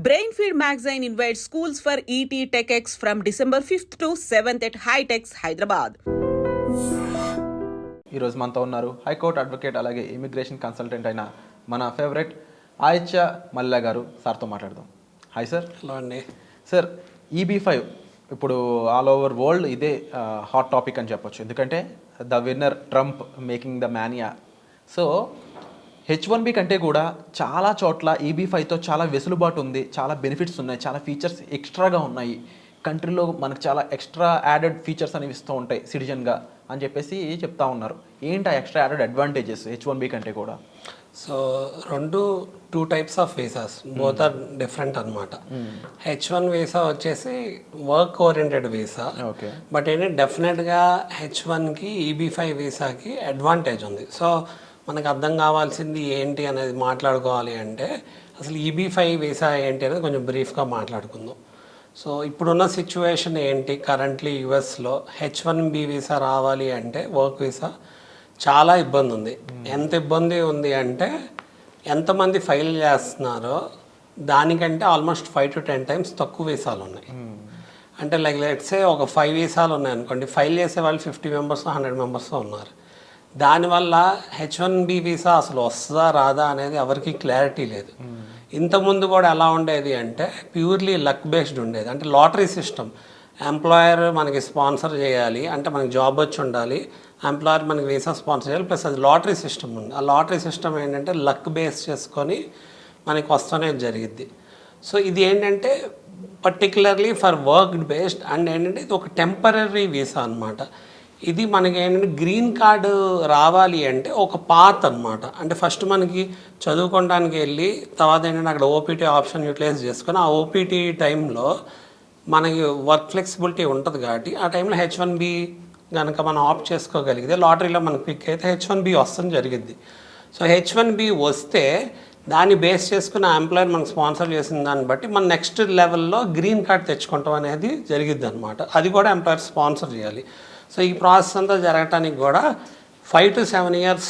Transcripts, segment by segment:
Brainfeed magazine invites schools for ET TechX from December 5th to 7th at Hightex, Hyderabad. ఈరోజు మనతో ఉన్నారు high court advocate అలాగే immigration consultant అయిన మన favourite ఆయిత్య మల్లా గారు. సార్తో మాట్లాడదాం. Hi sir. హలో అండి. సార్, EB5 ఇప్పుడు ఆల్ ఓవర్ వరల్డ్ ఇదే హాట్ టాపిక్ అని చెప్పొచ్చు. ఎందుకంటే the winner Trump making the mania. So H1B కంటే కూడా చాలా చోట్ల EB5తో చాలా వెసులుబాటు ఉంది, చాలా బెనిఫిట్స్ ఉన్నాయి, చాలా ఫీచర్స్ ఎక్స్ట్రాగా ఉన్నాయి. కంట్రీలో మనకు చాలా ఎక్స్ట్రా యాడెడ్ ఫీచర్స్ అనేవి ఇస్తూ ఉంటాయి సిటిజన్గా అని చెప్పేసి చెప్తా ఉన్నారు. ఏంటి ఆ ఎక్స్ట్రా యాడెడ్ అడ్వాంటేజెస్ H1B కంటే కూడా? So two types of visas, both are different అనమాట. H1 వీసా వచ్చేసి work oriented visa. Okay. But ఏంటంటే డెఫినెట్గా H1కి EB5 వీసాకి అడ్వాంటేజ్ ఉంది. సో మనకు అర్థం కావాల్సింది ఏంటి అనేది మాట్లాడుకోవాలి అంటే అసలు EB5 వీసా ఏంటి అనేది కొంచెం బ్రీఫ్గా మాట్లాడుకుందాం. సో ఇప్పుడున్న సిచ్యువేషన్ ఏంటి, కరెంట్లీ యుఎస్లో H1B వీసా రావాలి అంటే వర్క్ వీసా చాలా ఇబ్బంది ఉంది. ఎంత ఇబ్బంది ఉంది అంటే ఎంతమంది ఫైల్ చేస్తున్నారో దానికంటే ఆల్మోస్ట్ 5 to 10 times తక్కువ వీసాలు ఉన్నాయి. అంటే లైక్ లెట్సే ఒక 5 వీసాలు ఉన్నాయి అనుకోండి, ఫైల్ చేసే వాళ్ళు 50 members 100 members ఉన్నారు. దానివల్ల H1B వీసా అసలు వస్తుందా రాదా అనేది ఎవరికి క్లారిటీ లేదు. ఇంతకుముందు కూడా ఎలా ఉండేది అంటే ప్యూర్లీ లక్ బేస్డ్ ఉండేది. అంటే లాటరీ సిస్టమ్, ఎంప్లాయర్ మనకి స్పాన్సర్ చేయాలి అంటే మనకి జాబ్ వచ్చి ఉండాలి, ఎంప్లాయర్ మనకి వీసా స్పాన్సర్ చేయాలి, ప్లస్ అది లాటరీ సిస్టమ్ ఉంది. ఆ లాటరీ సిస్టమ్ ఏంటంటే లక్ బేస్ చేసుకొని మనకి వస్తూనే జరిగిద్ది. సో ఇది ఏంటంటే particularly for work based and ఏంటంటే ఇది ఒక టెంపరీ వీసా అనమాట. ఇది మనకి ఏంటంటే గ్రీన్ కార్డు రావాలి అంటే ఒక పాత్ అనమాట. అంటే ఫస్ట్ మనకి చదువుకోవడానికి వెళ్ళి తర్వాత ఏంటంటే అక్కడ OPT ఆప్షన్ యూటిలైజ్ చేసుకొని ఆ OPT టైంలో మనకి వర్క్ ఫ్లెక్సిబిలిటీ ఉంటుంది కాబట్టి ఆ టైంలో H1B కనుక మనం ఆప్ట్ చేసుకోగలిగితే లాటరీలో మనకి పిక్ అయితే H1B వస్తుంది జరిగిద్ది. సో H1B వస్తే దాన్ని బేస్ చేసుకుని ఆ ఎంప్లాయర్ మనకు స్పాన్సర్ చేసిన దాన్ని బట్టి మన నెక్స్ట్ లెవెల్లో గ్రీన్ కార్డ్ తెచ్చుకుంటాం అనేది జరిగిద్ది అనమాట. అది కూడా ఎంప్లాయర్ స్పాన్సర్ చేయాలి. సో ఈ ప్రాసెస్ అంతా జరగటానికి కూడా 5 to 7 years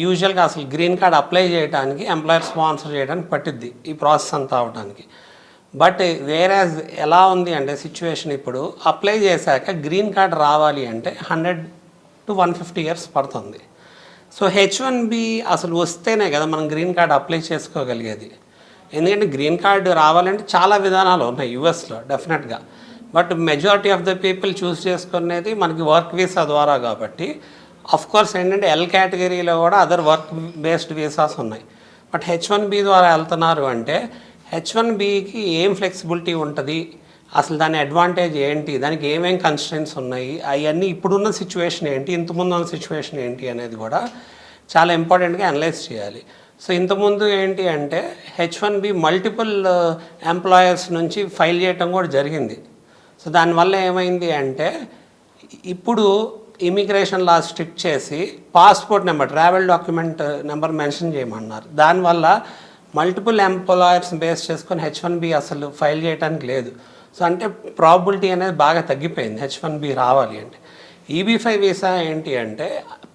యూజువల్గా అసలు గ్రీన్ కార్డ్ అప్లై చేయడానికి ఎంప్లాయర్ స్పాన్సర్ చేయడానికి పట్టిద్ది ఈ ప్రాసెస్ అంతా అవడానికి. బట్ వేరే ఎలా ఉంది అంటే సిచ్యువేషన్ ఇప్పుడు అప్లై చేశాక గ్రీన్ కార్డ్ రావాలి అంటే 100 to 150 years పడుతుంది. సో H1B అసలు వస్తేనే కదా మనం గ్రీన్ కార్డ్ అప్లై చేసుకోగలిగేది. ఎందుకంటే గ్రీన్ కార్డు రావాలంటే చాలా విధానాలు ఉన్నాయి యుఎస్లో డెఫినెట్గా. But majority of the people choose చేసుకునేది మనకి వర్క్ వీసా ద్వారా కాబట్టి కోర్స్ ఏంటంటే L కేటగిరీలో కూడా అదర్ వర్క్ బేస్డ్ వీసాస్ ఉన్నాయి. బట్ H1B ద్వారా వెళ్తున్నారు అంటే H1Bకి ఏం ఫ్లెక్సిబిలిటీ ఉంటుంది, అసలు దాని అడ్వాంటేజ్ ఏంటి, దానికి ఏమేం కన్స్ట్రెంట్స్ ఉన్నాయి, అవన్నీ ఇప్పుడున్న సిచ్యువేషన్ ఏంటి, ఇంతకుముందు ఉన్న సిచ్యువేషన్ ఏంటి అనేది కూడా చాలా ఇంపార్టెంట్గా అనలైజ్ చేయాలి. సో ఇంతకుముందు ఏంటి అంటే H1B మల్టిపుల్ ఎంప్లాయర్స్ నుంచి ఫైల్ చేయటం కూడా జరిగింది. సో దానివల్ల ఏమైంది అంటే ఇప్పుడు ఇమిగ్రేషన్ లా స్ట్రిక్ట్ చేసి passport number, travel document number mention చేయమన్నారు. దానివల్ల మల్టిపుల్ ఎంప్లాయర్స్ బేస్ చేసుకొని H1B అసలు ఫైల్ చేయడానికి లేదు. సో అంటే ప్రాబిలిటీ అనేది బాగా తగ్గిపోయింది H1B రావాలి అంటే. EB5 వీసా ఏంటి అంటే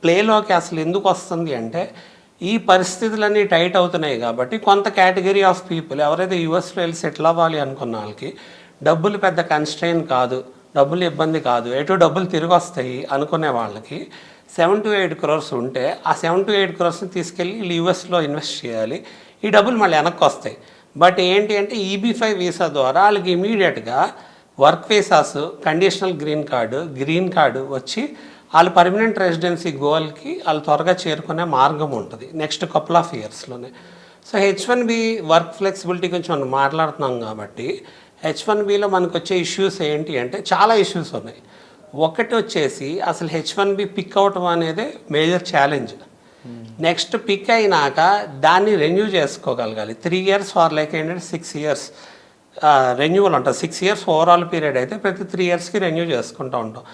ప్లేలోకి అసలు ఎందుకు వస్తుంది అంటే ఈ పరిస్థితులన్నీ టైట్ అవుతున్నాయి కాబట్టి కొంత కేటగిరీ ఆఫ్ పీపుల్ ఎవరైతే యూఎస్లో వెళ్ళి సెటిల్ అవ్వాలి అనుకున్న వాళ్ళకి డబ్బులు పెద్ద కన్స్ట్రెయిన్ కాదు, డబ్బులు ఇబ్బంది కాదు, ఎటు డబ్బులు తిరిగి వస్తాయి అనుకునే వాళ్ళకి 7 to 8 crores ఉంటే ఆ 7 to 8 crores తీసుకెళ్ళి వీళ్ళు యూఎస్లో ఇన్వెస్ట్ చేయాలి, ఈ డబ్బులు మళ్ళీ వెనక్కి వస్తాయి. బట్ ఏంటి అంటే EB5 వీసా ద్వారా వాళ్ళకి ఇమీడియట్గా work visas, conditional green card వచ్చి వాళ్ళు పర్మనెంట్ రెసిడెన్సీ గోల్కి వాళ్ళు త్వరగా చేరుకునే మార్గం ఉంటుంది నెక్స్ట్ కపుల్ ఆఫ్ ఇయర్స్లోనే. సో H1B వర్క్ ఫ్లెక్సిబిలిటీ గురించి మనం మాట్లాడుతున్నాం కాబట్టి H1Bలో మనకు వచ్చే ఇష్యూస్ ఏంటి అంటే చాలా ఇష్యూస్ ఉన్నాయి. ఒకటి వచ్చేసి అసలు H1B పిక్ అవటం అనేది మేజర్ ఛాలెంజ్. నెక్స్ట్ పిక్ అయినాక దాన్ని రెన్యూ చేసుకోగలగాలి. 3 years ఫార్ లైక్ ఏంటంటే 6 years రెన్యూవల్ ఉంటుంది. 6 years ఓవరాల్ పీరియడ్ అయితే ప్రతి 3 yearsకి రెన్యూ చేసుకుంటూ ఉంటాం.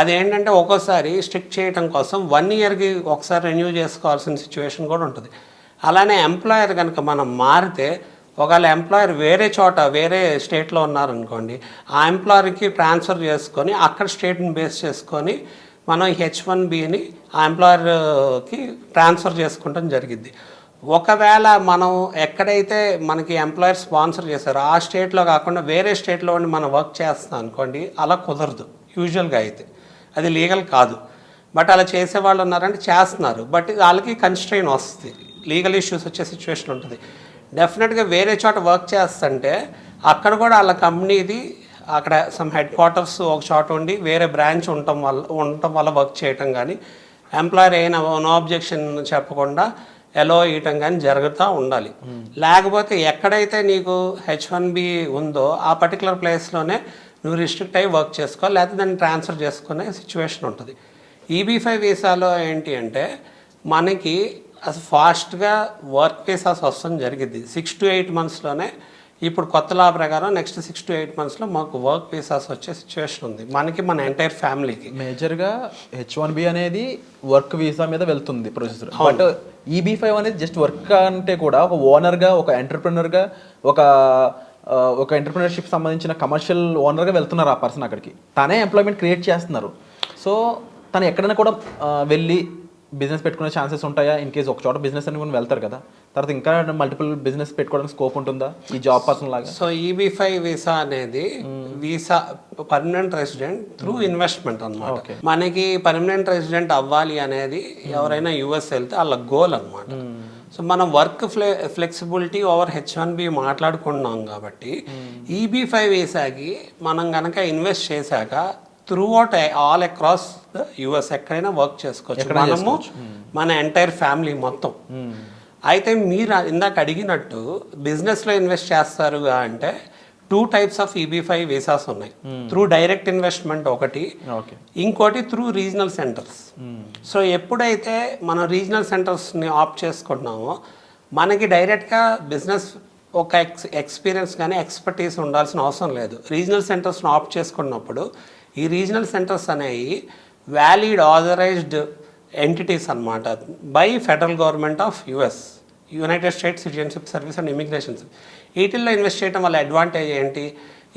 అదేంటంటే ఒక్కోసారి స్ట్రిక్ట్ చేయడం కోసం 1 yearకి ఒకసారి రెన్యూ చేసుకోవాల్సిన సిచ్యువేషన్ కూడా ఉంటుంది. అలానే ఎంప్లాయర్ కనుక మనం మారితే ఒకవేళ ఎంప్లాయర్ వేరే చోట వేరే స్టేట్లో ఉన్నారనుకోండి, ఆ ఎంప్లాయర్కి ట్రాన్స్ఫర్ చేసుకొని అక్కడ స్టేట్ని బేస్ చేసుకొని మనం H1Bని ఆ ఎంప్లాయర్కి ట్రాన్స్ఫర్ చేసుకుంటాం జరిగిద్ది. ఒకవేళ మనం ఎక్కడైతే మనకి ఎంప్లాయర్ స్పాన్సర్ చేశారో ఆ స్టేట్లో కాకుండా వేరే స్టేట్లో ఉండి మనం వర్క్ చేస్తాం అనుకోండి, అలా కుదరదు యూజువల్గా అయితే. అది లీగల్ కాదు. బట్ అలా చేసే వాళ్ళు ఉన్నారంటే చేస్తున్నారు, బట్ వాళ్ళకి కన్స్ట్రెయిన్ వస్తుంది, లీగల్ ఇష్యూస్ వచ్చే సిచ్యువేషన్ ఉంటుంది. డెఫినెట్గా వేరే చోట వర్క్ చేస్తుంటే అక్కడ కూడా వాళ్ళ కంపెనీది అక్కడ సమ్ హెడ్ క్వార్టర్స్ ఒక చోట ఉండి వేరే బ్రాంచ్ ఉండటం వల్ల వర్క్ చేయటం కానీ, ఎంప్లాయర్ అయినా నో అబ్జెక్షన్ చెప్పకుండా ఎలో ఇవ్వటం కానీ జరుగుతూ ఉండాలి. లేకపోతే ఎక్కడైతే నీకు H1B ఉందో ఆ పర్టికులర్ ప్లేస్లోనే నువ్వు రిస్ట్రిక్ట్ అయ్యి వర్క్ చేసుకోవాలి, లేకపోతే దాన్ని ట్రాన్స్ఫర్ చేసుకునే సిచ్యువేషన్ ఉంటుంది. EB5 వీసాలో ఏంటి అంటే మనకి అసలు ఫాస్ట్గా వర్క్ వీసాస్ వస్తాం జరిగింది. 6 to 8 monthsలోనే ఇప్పుడు కొత్త లా ప్రకారం నెక్స్ట్ 6 to 8 monthsలో మాకు వర్క్ వీసాస్ వచ్చే సిచ్యువేషన్ ఉంది మనకి, మన ఎంటైర్ ఫ్యామిలీకి. మేజర్గా H1B అనేది వర్క్ వీసా మీద వెళ్తుంది ప్రొసెసర్. బట్ EB5 అనేది జస్ట్ వర్క్ అంటే కూడా ఒక ఓనర్గా, ఒక ఎంటర్ప్రినర్గా, ఒక ఎంటర్ప్రినర్షిప్ సంబంధించిన కమర్షియల్ ఓనర్గా వెళ్తున్నారు ఆ పర్సన్ అక్కడికి. తనే ఎంప్లాయ్మెంట్ క్రియేట్ చేస్తున్నారు. సో తను ఎక్కడైనా కూడా వెళ్ళి బిజినెస్ పెట్టుకునే ఛాన్సెస్ ఉంటాయా? ఇన్ కేసు ఒక చోట బిజినెస్ అని వెళ్తారు కదా, తర్వాత ఇంకా మల్టిపుల్ బిజినెస్ పెట్టుకోవడానికి స్కోప్ ఉంటుందా ఈ జాబ్ పర్సన్ లాగా? సో EB5 వీసా అనేది visa permanent resident through investment అన్నమాట. మనకి పర్మనెంట్ రెసిడెంట్ అవ్వాలి అనేది ఎవరైనా US వెళ్తే వాళ్ళ గోల్ అనమాట. సో మనం వర్క్ ఫ్లెక్సిబిలిటీ ఓవర్ H1B మాట్లాడుకున్నాం కాబట్టి EB5 వీసాకి మనం కనుక ఇన్వెస్ట్ చేశాక throughout all across the US ఎక్కడైనా వర్క్ చేసుకోవచ్చు మనము, మన ఎంటైర్ ఫ్యామిలీ మొత్తం. అయితే మీరు ఇందాక అడిగినట్టు బిజినెస్లో ఇన్వెస్ట్ చేస్తారుగా అంటే 2 types ఆఫ్ EB5 వీసాస్ ఉన్నాయి. త్రూ డైరెక్ట్ ఇన్వెస్ట్మెంట్ ఒకటి, ఇంకోటి త్రూ రీజనల్ సెంటర్స్. సో ఎప్పుడైతే మనం రీజనల్ సెంటర్స్ని ఆప్ట్ చేసుకుంటున్నామో మనకి డైరెక్ట్గా బిజినెస్ ఒక ఎక్స్పీరియన్స్ కానీ ఎక్స్పర్టీస్ ఉండాల్సిన అవసరం లేదు. రీజనల్ సెంటర్స్ని ఆప్ట్ చేసుకున్నప్పుడు ఈ రీజనల్ సెంటర్స్ అనేవి వ్యాలిడ్ ఆథరైజ్డ్ ఎంటిటీస్ అన్నమాట by federal government of US, United states citizenship service and immigration. వీటిల్లో ఇన్వెస్ట్ చేయడం వల్ల అడ్వాంటేజ్ ఏంటి?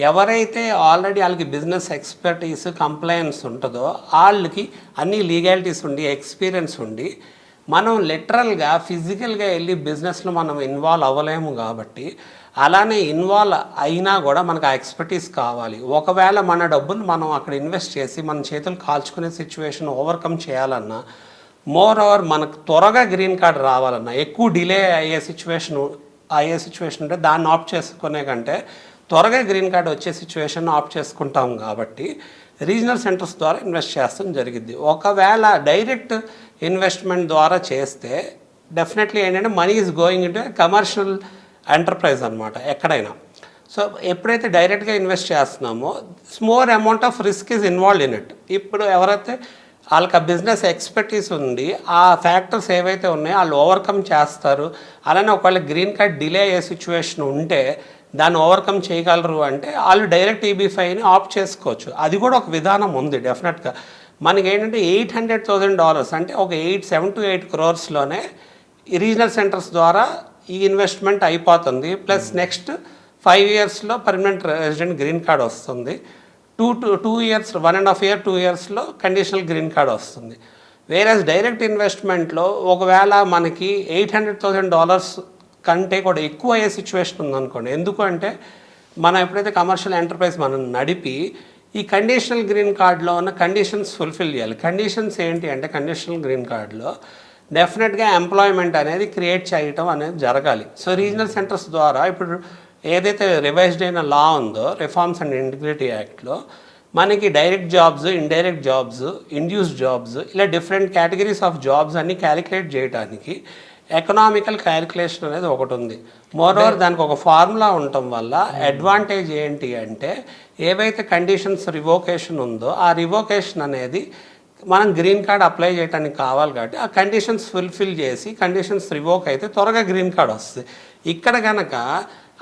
ఎవరైతే ఆల్రెడీ వాళ్ళకి బిజినెస్ ఎక్స్పర్టీస్ కంప్లైన్స్ ఉంటుందో వాళ్ళకి అన్ని లీగాలిటీస్ ఉండి ఎక్స్పీరియన్స్ ఉండి మనం లిటరల్గా ఫిజికల్గా వెళ్ళి బిజినెస్లో మనం ఇన్వాల్వ్ అవ్వలేము కాబట్టి, అలానే ఇన్వాల్వ్ అయినా కూడా మనకు ఆ ఎక్స్పర్టీస్ కావాలి. ఒకవేళ మన డబ్బులు మనం అక్కడ ఇన్వెస్ట్ చేసి మన చేతులు కాల్చుకునే సిచ్యువేషన్ ఓవర్కమ్ చేయాలన్నా, మోర్ ఓవర్ మనకు త్వరగా గ్రీన్ కార్డ్ రావాలన్నా, ఎక్కువ డిలే అయ్యే సిచ్యువేషన్ ఉంటే దాన్ని ఆప్ట్ చేసుకునే కంటే త్వరగా గ్రీన్ కార్డ్ వచ్చే సిచ్యువేషన్ ఆప్ట్ చేసుకుంటాం కాబట్టి రీజనల్ సెంటర్స్ ద్వారా ఇన్వెస్ట్ చేస్తాం జరిగింది. ఒకవేళ డైరెక్ట్ ఇన్వెస్ట్మెంట్ ద్వారా చేస్తే డెఫినెట్లీ ఏంటంటే money is going into commercial enterprise అనమాట ఎక్కడైనా. సో ఎప్పుడైతే డైరెక్ట్గా ఇన్వెస్ట్ చేస్తున్నామో more amount of risk is involved in it. ఇప్పుడు ఎవరైతే వాళ్ళకి ఆ బిజినెస్ ఎక్స్పర్టీస్ ఉంది, ఆ ఫ్యాక్టర్స్ ఏవైతే ఉన్నాయో వాళ్ళు ఓవర్కమ్ చేస్తారు. అలానే ఒకవేళ గ్రీన్ కార్డ్ డిలే అయ్యే సిచ్యువేషన్ ఉంటే దాన్ని ఓవర్కమ్ చేయగలరు అంటే వాళ్ళు డైరెక్ట్ EB5ని ఆప్ట్ చేసుకోవచ్చు. అది కూడా ఒక విధానం ఉంది డెఫినెట్గా. మనకి ఏంటంటే $800,000 అంటే ఒక 7 to 8 crores ఈ రీజనల్ సెంటర్స్ ద్వారా ఈ ఇన్వెస్ట్మెంట్ అయిపోతుంది. ప్లస్ నెక్స్ట్ 5 yearsలో పర్మనెంట్ రెసిడెంట్ గ్రీన్ కార్డ్ వస్తుంది. 2 years 1.5 year 2 yearsలో కండిషనల్ గ్రీన్ కార్డ్ వస్తుంది. వేరేస్ డైరెక్ట్ ఇన్వెస్ట్మెంట్లో ఒకవేళ మనకి $800,000 కంటే కూడా ఎక్కువ అయ్యే సిచ్యువేషన్ ఉందనుకోండి. ఎందుకు అంటే మనం ఎప్పుడైతే కమర్షియల్ ఎంటర్ప్రైజ్ మనం నడిపి ఈ కండిషనల్ గ్రీన్ కార్డులో ఉన్న కండిషన్స్ ఫుల్ఫిల్ చేయాలి. కండిషన్స్ ఏంటి అంటే కండిషనల్ గ్రీన్ కార్డులో డెఫినెట్గా ఎంప్లాయ్మెంట్ అనేది క్రియేట్ చేయటం అనేది జరగాలి. సో రీజనల్ సెంటర్స్ ద్వారా ఇప్పుడు ఏదైతే రివైజ్డ్ అయిన లా ఉందో రిఫార్మ్స్ అండ్ ఇంటిగ్రిటీ యాక్ట్లో మనకి direct jobs, indirect jobs, induced jobs ఇలా డిఫరెంట్ కేటగిరీస్ ఆఫ్ జాబ్స్ అన్ని క్యాలిక్యులేట్ చేయడానికి ఎకనామికల్ క్యాలిక్యులేషన్ అనేది ఒకటి ఉంది. మోరోవర్ దానికి ఒక ఫార్ములా ఉండటం వల్ల అడ్వాంటేజ్ ఏంటి అంటే ఏవైతే కండిషన్స్ రివోకేషన్ ఉందో ఆ రివోకేషన్ అనేది మనం గ్రీన్ కార్డ్ అప్లై చేయడానికి కావాలి కాబట్టి ఆ కండిషన్స్ ఫుల్ఫిల్ చేసి కండిషన్స్ రివోక్ అయితే త్వరగా గ్రీన్ కార్డ్ వస్తుంది. ఇక్కడ కనుక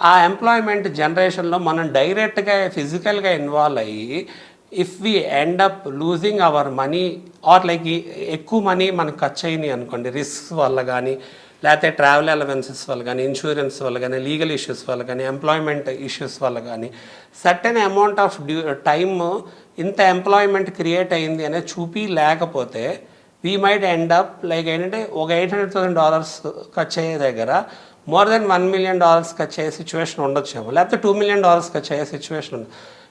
ఆ ఎంప్లాయ్మెంట్ జనరేషన్లో మనం డైరెక్ట్గా ఫిజికల్గా ఇన్వాల్వ్ అయ్యి if we end up losing our money or like ఎక్కువ మనీ మనకు ఖర్చు అయినాయి అనుకోండి, రిస్క్ వల్ల కానీ లేకపోతే ట్రావెల్ అలవెన్సెస్ వల్ల కానీ, ఇన్సూరెన్స్ వల్ల కానీ, లీగల్ ఇష్యూస్ వల్ల కానీ, ఎంప్లాయ్మెంట్ ఇష్యూస్ వల్ల కానీ సర్టెన్ అమౌంట్ ఆఫ్ టైమ్ ఇంత ఎంప్లాయ్మెంట్ క్రియేట్ అయింది అనేది చూపి లేకపోతే we might end up like ఏంటంటే ఒక $800,000 ఖర్చు అయ్యే దగ్గర మోర్ దెన్ $1 million ఖర్చు అయ్యే సిచ్యువేషన్ ఉండొచ్చేమో, లేకపోతే $2 million ఖర్చు అయ్యే సిచ్యువేషన్ ఉంది.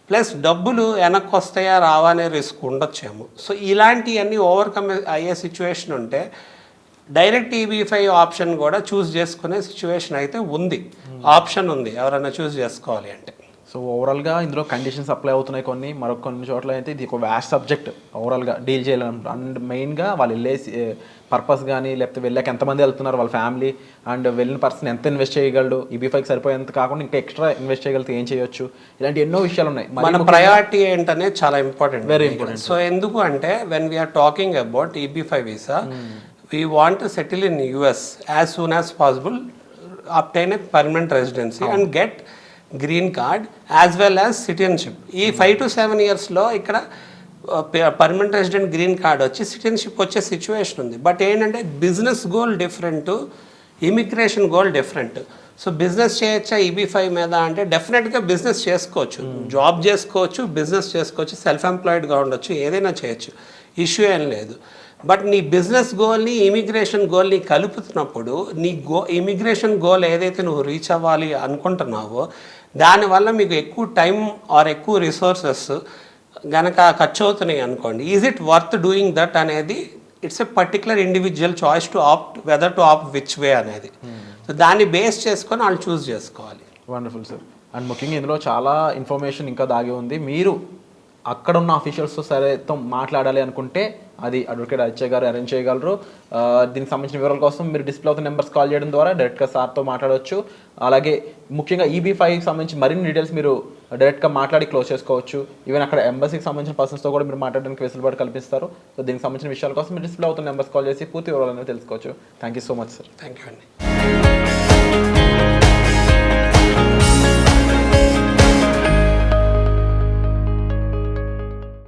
ప్లస్ డబ్బులు వెనక్కి వస్తాయా రావా అనే రిస్క్ ఉండొచ్చేమో. సో ఇలాంటివన్నీ ఓవర్కమ్ అయ్యే సిచ్యువేషన్ ఉంటే డైరెక్ట్ EB5 ఆప్షన్ కూడా చూస్ చేసుకునే సిచ్యువేషన్ అయితే ఉంది, ఆప్షన్ ఉంది ఎవరైనా చూస్ చేసుకోవాలి అంటే. సో ఓవరాల్గా ఇందులో కండిషన్స్ అప్లై అవుతున్నాయి కొన్ని, మరొక కొన్ని చోట్ల అయితే ఇది ఒక వ్యాస్ట్ సబ్జెక్ట్ ఓవరాల్గా డీల్ చేయాలని. అండ్ మెయిన్గా వాళ్ళు వెళ్ళే పర్పస్ కానీ, లేకపోతే వెళ్ళాక ఎంతమంది వెళ్తున్నారు వాళ్ళ ఫ్యామిలీ, అండ్ వెళ్ళిన పర్సన్ ఎంత ఇన్వెస్ట్ చేయగలడు, EB5కి సరిపోయేంత కాకుండా ఇంకా ఎక్స్ట్రా ఇన్వెస్ట్ చేయగలిగితే ఏం చేయొచ్చు, ఇలాంటి ఎన్నో విషయాలు ఉన్నాయి. మన ప్రయారిటీ ఏంటనేది చాలా ఇంపార్టెంట్, వెరీ ఇంపార్టెంట్. సో ఎందుకు అంటే when we are talking about EB5 visa, we want to settle in US as soon as possible, obtain a permanent residency and get green card as well as citizenship. ఈ 5 to 7 yearsలో ఇక్కడ permanent resident green card వచ్చి citizenship వచ్చే situation ఉంది. But ఏంటంటే business goal different, immigration goal different. So business చేయొచ్చా EB5 మీద అంటే డెఫినెట్గా బిజినెస్ చేసుకోవచ్చు, జాబ్ చేసుకోవచ్చు, బిజినెస్ చేసుకోవచ్చు, సెల్ఫ్ ఎంప్లాయిడ్గా ఉండొచ్చు, ఏదైనా చేయొచ్చు, ఇష్యూ ఏం లేదు. బట్ నీ బిజినెస్ గోల్ని ఇమిగ్రేషన్ గోల్ని కలుపుతున్నప్పుడు నీ ఇమిగ్రేషన్ గోల్ ఏదైతే నువ్వు రీచ్ అవ్వాలి అనుకుంటున్నావో దానివల్ల మీకు ఎక్కువ టైం ఆర్ ఎక్కువ రిసోర్సెస్ గనక ఖర్చు అవుతున్నాయి అనుకోండి, is it worth doing that అనేది it's a particular individual choice to opt whether to opt which way అనేది. సో దాన్ని బేస్ చేసుకొని వాళ్ళు చూస్ చేసుకోవాలి. Wonderful sir. అండ్ ముఖ్యంగా ఇందులో చాలా ఇన్ఫర్మేషన్ ఇంకా దాగి ఉంది. మీరు అక్కడ ఉన్న అఫీషియల్స్తో సరేతో మాట్లాడాలి అనుకుంటే అది అడ్వకేట్ అజయ్ గారు అరేంజ్ చేయగలరు. దీనికి సంబంధించిన వివరాల కోసం మీరు డిస్ప్లే అవుతున్న నెంబర్స్ కాల్ చేయడం ద్వారా డైరెక్ట్గా సార్తో మాట్లాడవచ్చు. అలాగే ముఖ్యంగా EB5కి సంబంధించి మరిన్ని డీటెయిల్స్ మీరు డైరెక్ట్గా మాట్లాడి క్లోజ్ చేసుకోవచ్చు. ఈవెన్ అక్కడ ఎంబసీకి సంబంధించిన పర్సన్స్తో కూడా మీరు మాట్లాడడానికి వెసులుబాటు కల్పిస్తారు. సో దీనికి సంబంధించిన విషయాల కోసం మీరు డిస్ప్లే అవుతున్న నెంబర్స్ కాల్ చేసి పూర్తి వివరాలను తెలుసుకోవచ్చు. Thank you so much sir. Thank you అండి.